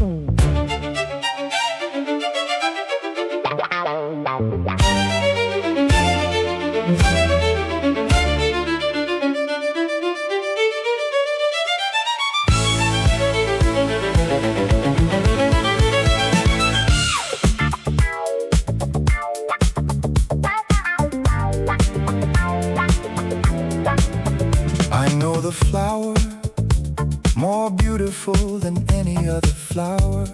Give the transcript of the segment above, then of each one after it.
I know the flower, more beautiful than any other flower,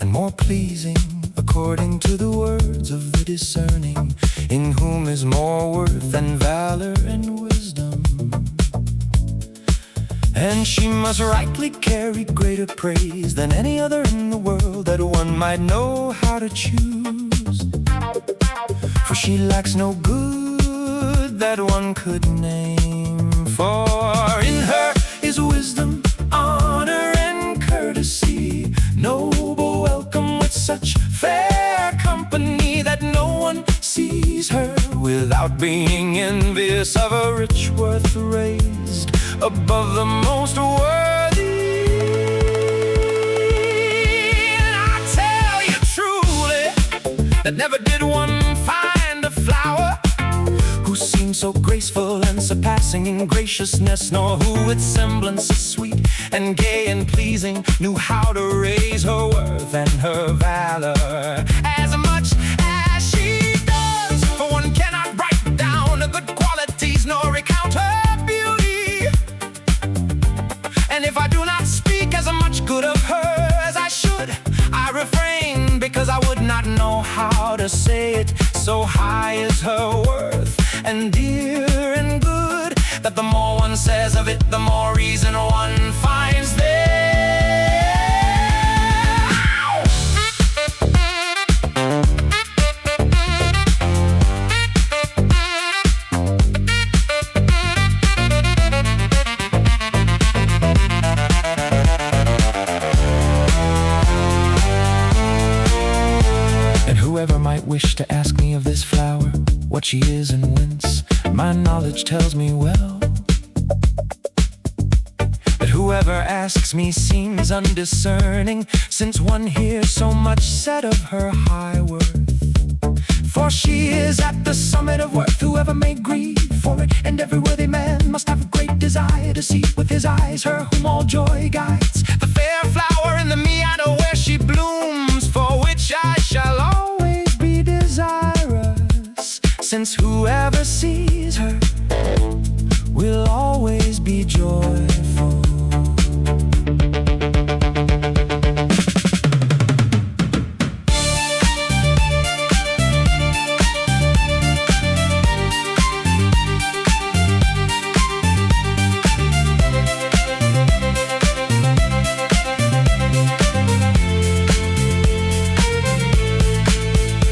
and more pleasing according to the words of the discerning, in whom is more worth than valor and wisdom. And she must rightly carry greater praise than any other in the world that one might know how to choose. For she lacks no good that one could name, for in her is wisdom, honor, and courtesy, noble welcome with such fair company that no one sees her without being envious of a rich worth raised above the most worthy. And I tell you truly that never did one find a flower who seemed so graceful and surpassing in graciousness, nor who with semblance sweet and gay and pleasing knew how to raise her worth and her valor as much as she does. For one cannot write down her good qualities nor recount her beauty. And if I do not speak as much good of her as I should, I refrain, because I would not know how to say it. So high is her worth, and dear and good, that the more one says of it, the more reason one finds there. And whoever might wish to ask me of this flower, what she is and whence, my knowledge tells me well. But whoever asks me seems undiscerning, since one hears so much said of her high worth. For she is at the summit of worth, whoever may grieve for it, and every worthy man must have a great desire to see with his eyes her whom all joy guides. The fair flower in the meadow where she blooms, for which I shall always be desirous, since whoever sees her will always be joyful.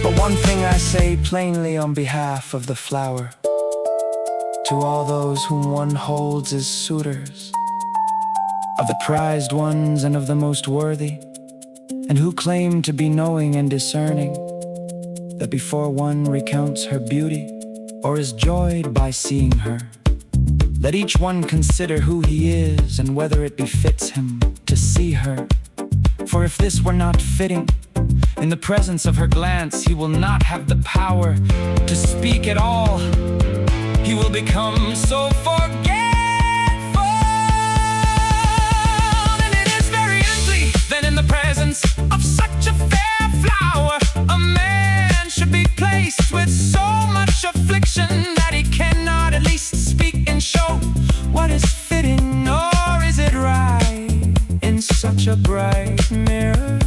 But one thing I say plainly on behalf of the flower, to all those whom one holds as suitors, of the prized ones and of the most worthy, and who claim to be knowing and discerning, that before one recounts her beauty, or is joyed by seeing her, let each one consider who he is, and whether it befits him to see her. For if this were not fitting, in the presence of her glance he will not have the power to speak at all. He will become so forgetful. And it is very ugly that in the presence of such a fair flower, a man should be placed with so much affliction that he cannot at least speak and show what is fitting, nor is it right in such a bright mirror,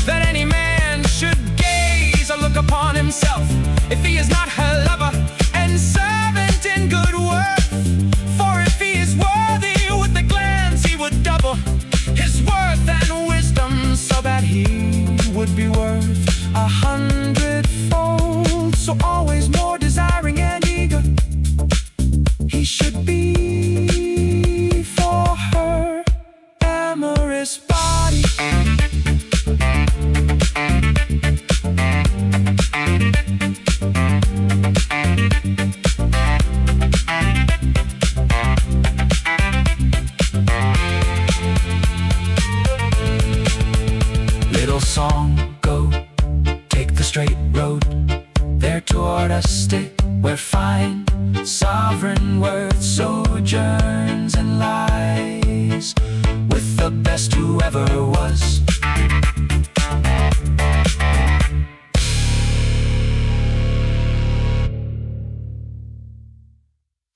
that any man should gaze or look upon himself, if he is not her lover and servant in good worth. For if he is worthy, with a glance he would double his worth and wisdom, so that he would be worth 100-fold. So always more desiring and eager he should be for her amorous body. immortal song, go, take the straight road, there toward us stick, where fine, sovereign worth sojourns and lies, with the best who ever